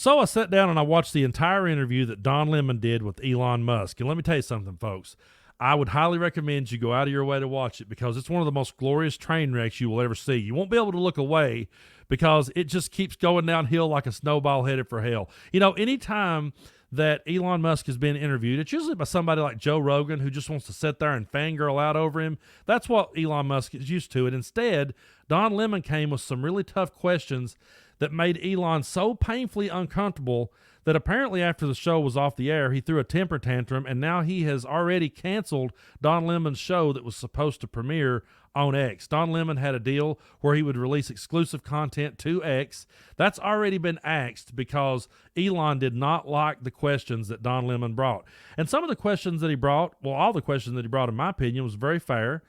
So I sat down and I watched the entire interview that Don Lemon did with Elon Musk. And let me tell you something, folks. I would highly recommend you go out of your way to watch it because it's one of the most glorious train wrecks you will ever see. You won't be able to look away because it just keeps going downhill like a snowball headed for hell. You know, anytime that Elon Musk has been interviewed, it's usually by somebody like Joe Rogan who just wants to sit there and fangirl out over him. That's what Elon Musk is used to. And instead, Don Lemon came with some really tough questions that made Elon so painfully uncomfortable that apparently after the show was off the air, he threw a temper tantrum, and now he has already canceled Don Lemon's show that was supposed to premiere on X. Don Lemon had a deal where he would release exclusive content to X. That's already been axed because Elon did not like the questions that Don Lemon brought. And some of the questions that he brought, well, all the questions that he brought, in my opinion, was very fair.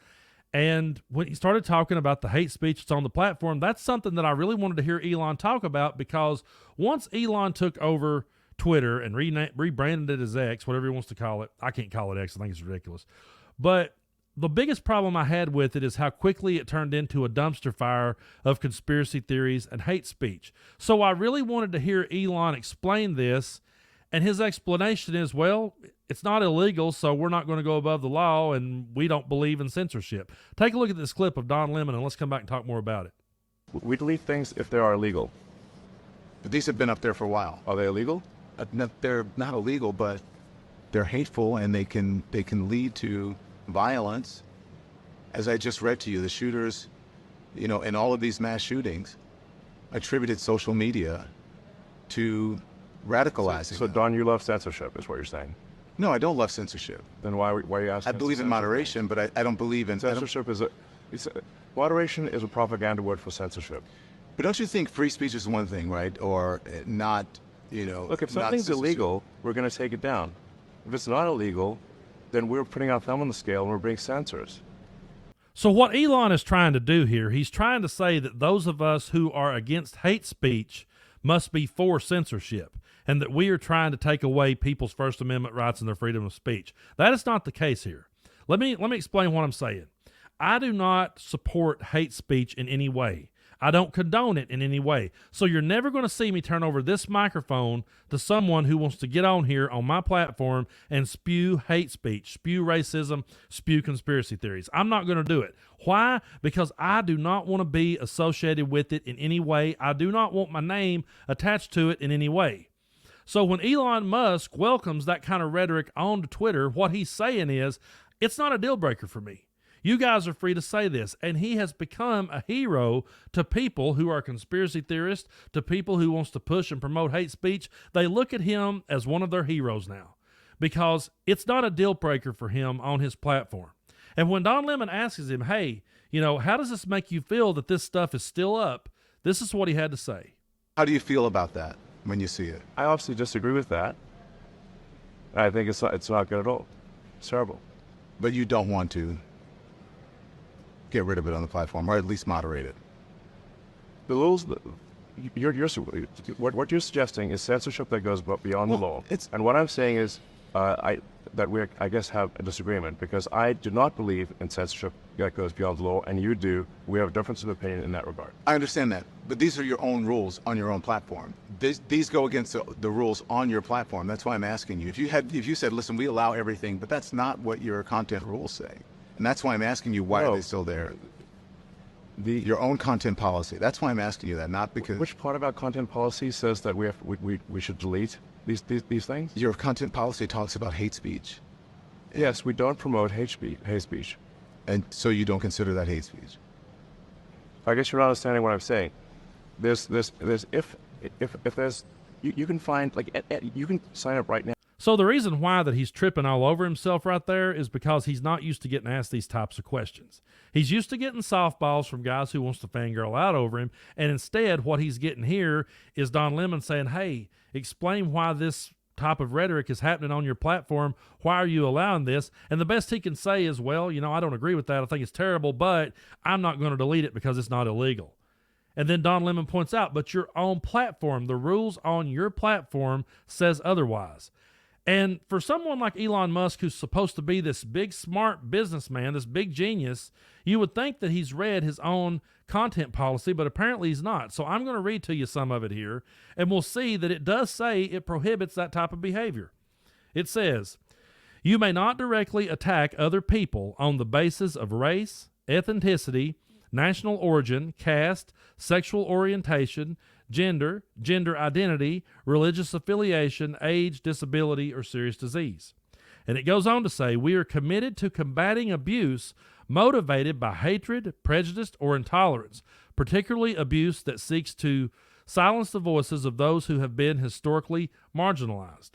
And when he started talking about the hate speech that's on the platform, that's something that I really wanted to hear Elon talk about, because once Elon took over Twitter and rebranded it as X, whatever he wants to call it, I can't call it X, I think it's ridiculous. But the biggest problem I had with it is how quickly it turned into a dumpster fire of conspiracy theories and hate speech. So I really wanted to hear Elon explain this, and his explanation is, well, it's not illegal, so we're not going to go above the law, and we don't believe in censorship. Take a look at this clip of Don Lemon, and let's come back and talk more about it. We delete things if they are illegal. But these have been up there for a while. Are they illegal? No, they're not illegal, but they're hateful, and they can lead to violence. As I just read to you, the shooters, you know, in all of these mass shootings, attributed social media to radicalizing. So Don, you love censorship, is what you're saying? No, I don't love censorship. Then why are you asking? I believe in moderation, but I don't believe in censorship. Moderation is a propaganda word for censorship. But don't you think free speech is one thing, right? Or not, you know. Look, if something's illegal, we're going to take it down. If it's not illegal, then we're putting our thumb on the scale and we're being censors. So what Elon is trying to do here, he's trying to say that those of us who are against hate speech must be for censorship, and that we are trying to take away people's First Amendment rights and their freedom of speech. That is not the case here. Let me explain what I'm saying. I do not support hate speech in any way. I don't condone it in any way. So you're never going to see me turn over this microphone to someone who wants to get on here on my platform and spew hate speech, spew racism, spew conspiracy theories. I'm not going to do it. Why? Because I do not want to be associated with it in any way. I do not want my name attached to it in any way. So when Elon Musk welcomes that kind of rhetoric onto Twitter, what he's saying is, it's not a deal breaker for me. You guys are free to say this. And he has become a hero to people who are conspiracy theorists, to people who wants to push and promote hate speech. They look at him as one of their heroes now, because it's not a deal breaker for him on his platform. And when Don Lemon asks him, hey, you know, how does this make you feel that this stuff is still up? This is what he had to say. How do you feel about that when you see it? I obviously disagree with that. I think it's not good at all. It's terrible. But you don't want to get rid of it on the platform, or at least moderate it. The rules, what you're suggesting is censorship that goes beyond the law. And what I'm saying is I guess have a disagreement, because I do not believe in censorship that goes beyond the law, and you do. We have a difference of opinion in that regard. I understand that, but these are your own rules on your own platform. These go against the rules on your platform. That's why I'm asking you. If you said, listen, we allow everything, but that's not what your content rules say. And that's why I'm asking you, why are they still there? Your own content policy. That's why I'm asking you that, not because... Which part of our content policy says that we should delete these things? Your content policy talks about hate speech. Yes, we don't promote hate speech. And so you don't consider that hate speech? I guess you're not understanding what I'm saying. There's you can find, like, you can sign up right now. So the reason why that he's tripping all over himself right there is because he's not used to getting asked these types of questions. He's used to getting softballs from guys who wants to fangirl out over him, and instead what he's getting here is Don Lemon saying, hey, explain why this type of rhetoric is happening on your platform. Why are you allowing this? And the best he can say is, well, you know, I don't agree with that. I think it's terrible, but I'm not going to delete it because it's not illegal. And then Don Lemon points out, but your own platform, the rules on your platform says otherwise. And for someone like Elon Musk, who's supposed to be this big, smart businessman, this big genius, you would think that he's read his own content policy, but apparently he's not. So I'm going to read to you some of it here, and we'll see that it does say it prohibits that type of behavior. It says, you may not directly attack other people on the basis of race, ethnicity, national origin, caste, sexual orientation, gender, gender identity, religious affiliation, age, disability, or serious disease. And it goes on to say, we are committed to combating abuse motivated by hatred, prejudice, or intolerance, particularly abuse that seeks to silence the voices of those who have been historically marginalized.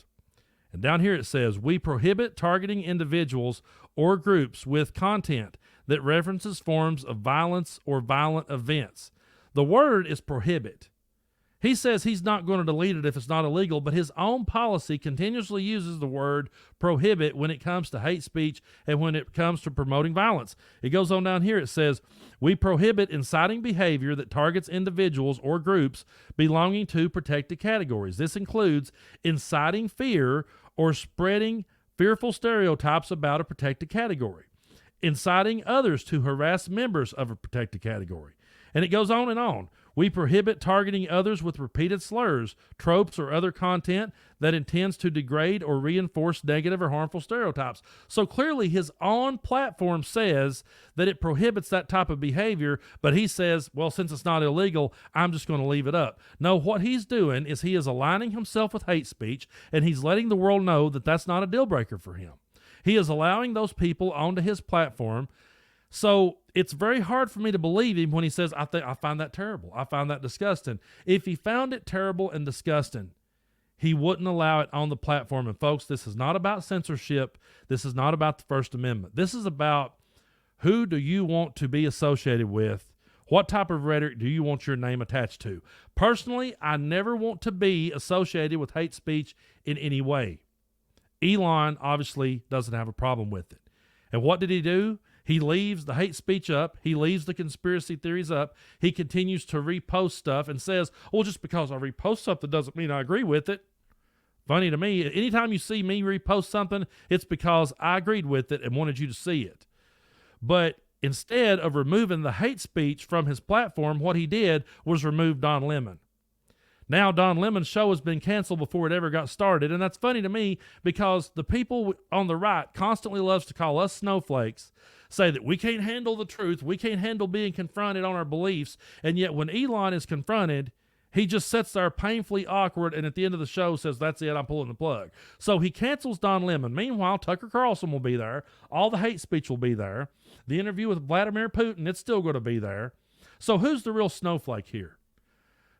And down here it says, we prohibit targeting individuals or groups with content that references forms of violence or violent events. The word is prohibit. He says he's not going to delete it if it's not illegal, but his own policy continuously uses the word prohibit when it comes to hate speech and when it comes to promoting violence. It goes on down here. It says, we prohibit inciting behavior that targets individuals or groups belonging to protected categories. This includes inciting fear or spreading fearful stereotypes about a protected category, inciting others to harass members of a protected category. And it goes on and on. We prohibit targeting others with repeated slurs, tropes, or other content that intends to degrade or reinforce negative or harmful stereotypes. So clearly his own platform says that it prohibits that type of behavior, but he says, well, since it's not illegal, I'm just going to leave it up. No, what he's doing is he is aligning himself with hate speech, and he's letting the world know that that's not a deal breaker for him. He is allowing those people onto his platform. So it's very hard for me to believe him when he says, I find that terrible. I find that disgusting. If he found it terrible and disgusting, he wouldn't allow it on the platform. And folks, this is not about censorship. This is not about the First Amendment. This is about who do you want to be associated with? What type of rhetoric do you want your name attached to? Personally, I never want to be associated with hate speech in any way. Elon obviously doesn't have a problem with it. And what did he do? He leaves the hate speech up. He leaves the conspiracy theories up. He continues to repost stuff and says, well, just because I repost something doesn't mean I agree with it. Funny to me, anytime you see me repost something, it's because I agreed with it and wanted you to see it. But instead of removing the hate speech from his platform, what he did was remove Don Lemon. Now Don Lemon's show has been canceled before it ever got started, and that's funny to me because the people on the right constantly loves to call us snowflakes, say that we can't handle the truth, we can't handle being confronted on our beliefs, and yet when Elon is confronted, he just sits there painfully awkward and at the end of the show says, that's it, I'm pulling the plug. So he cancels Don Lemon. Meanwhile, Tucker Carlson will be there. All the hate speech will be there. The interview with Vladimir Putin, it's still going to be there. So who's the real snowflake here?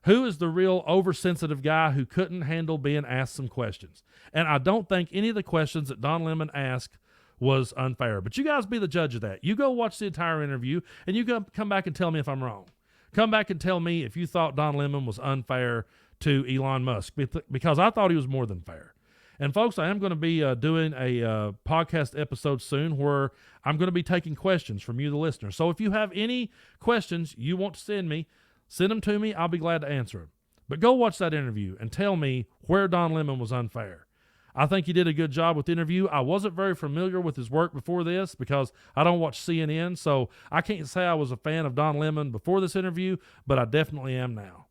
Who is the real oversensitive guy who couldn't handle being asked some questions? And I don't think any of the questions that Don Lemon asked was unfair. But you guys be the judge of that. You go watch the entire interview, and you come back and tell me if I'm wrong. Come back and tell me if you thought Don Lemon was unfair to Elon Musk, because I thought he was more than fair. And folks, I am going to be doing a podcast episode soon where I'm going to be taking questions from you, the listener. So if you have any questions you want to send me, send them to me. I'll be glad to answer them. But go watch that interview and tell me where Don Lemon was unfair. I think he did a good job with the interview. I wasn't very familiar with his work before this because I don't watch CNN, so I can't say I was a fan of Don Lemon before this interview, but I definitely am now.